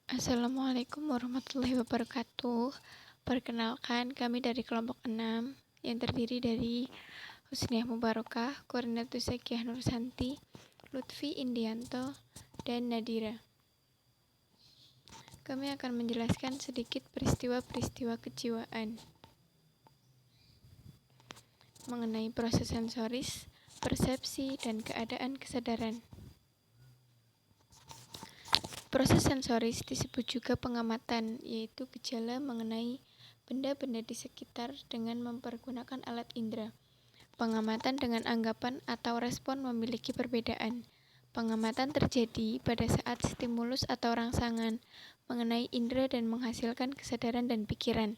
Assalamualaikum warahmatullahi wabarakatuh. Perkenalkan, kami dari kelompok 6 yang terdiri dari Husniah Mubarakah, Koordinator Zakiah Nursanti, Lutfi Indianto, dan Nadira. Kami akan menjelaskan sedikit peristiwa-peristiwa kejiwaan mengenai proses sensoris, persepsi, dan keadaan kesadaran. Proses sensoris disebut juga pengamatan, yaitu gejala mengenai benda-benda di sekitar dengan mempergunakan alat indera. Pengamatan dengan anggapan atau respon memiliki perbedaan. Pengamatan terjadi pada saat stimulus atau rangsangan mengenai indera dan menghasilkan kesadaran dan pikiran.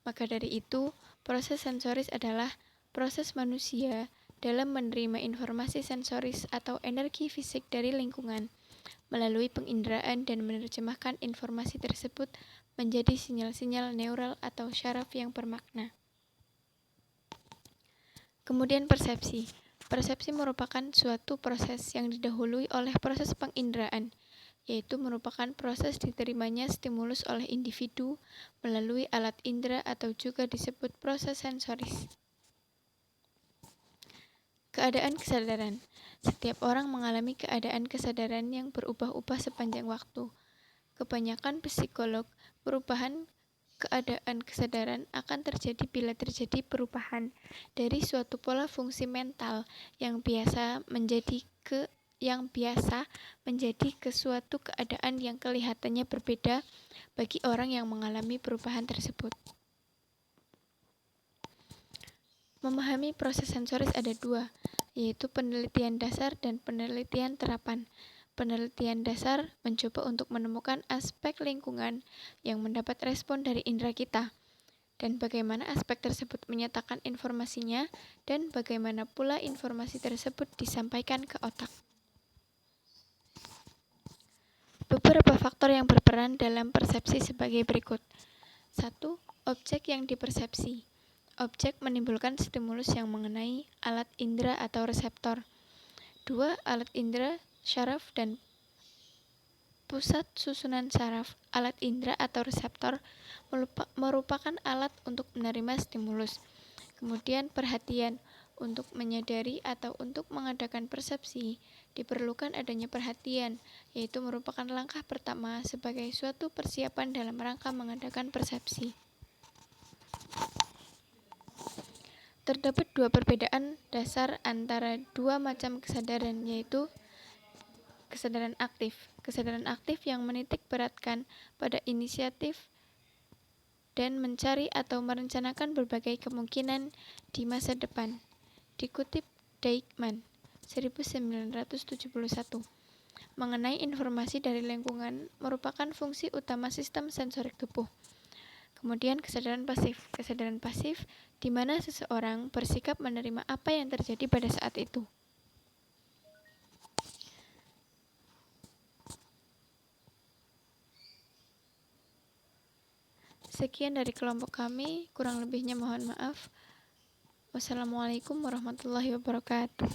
Maka dari itu, proses sensoris adalah proses manusia dalam menerima informasi sensoris atau energi fisik dari lingkungan melalui penginderaan dan menerjemahkan informasi tersebut menjadi sinyal-sinyal neural atau syaraf yang bermakna. Kemudian persepsi. Persepsi merupakan suatu proses yang didahului oleh proses penginderaan, yaitu merupakan proses diterimanya stimulus oleh individu melalui alat indera atau juga disebut proses sensoris. Keadaan kesadaran. Setiap orang mengalami keadaan kesadaran yang berubah-ubah sepanjang waktu. Kebanyakan psikolog, perubahan keadaan kesadaran akan terjadi bila terjadi perubahan dari suatu pola fungsi mental yang biasa menjadi ke suatu keadaan yang kelihatannya berbeda bagi orang yang mengalami perubahan tersebut. Memahami proses sensoris ada dua, yaitu penelitian dasar dan penelitian terapan. Penelitian dasar mencoba untuk menemukan aspek lingkungan yang mendapat respon dari indera kita, dan bagaimana aspek tersebut menyatakan informasinya, dan bagaimana pula informasi tersebut disampaikan ke otak. Beberapa faktor yang berperan dalam persepsi sebagai berikut. 1. Objek yang dipersepsi. Objek menimbulkan stimulus yang mengenai alat indera atau reseptor. 2. Alat indera, syaraf, dan pusat susunan saraf. Alat indera atau reseptor merupakan alat untuk menerima stimulus. Kemudian perhatian. Untuk menyadari atau untuk mengadakan persepsi, diperlukan adanya perhatian, yaitu merupakan langkah pertama sebagai suatu persiapan dalam rangka mengadakan persepsi. Terdapat dua perbedaan dasar antara dua macam kesadaran, yaitu kesadaran aktif. Kesadaran aktif yang menitik beratkan pada inisiatif dan mencari atau merencanakan berbagai kemungkinan di masa depan. Dikutip Deichmann, 1971. Mengenai informasi dari lingkungan merupakan fungsi utama sistem sensorik tubuh. Kemudian kesadaran pasif. Kesadaran pasif di mana seseorang bersikap menerima apa yang terjadi pada saat itu. Sekian dari kelompok kami, kurang lebihnya mohon maaf. Wassalamualaikum warahmatullahi wabarakatuh.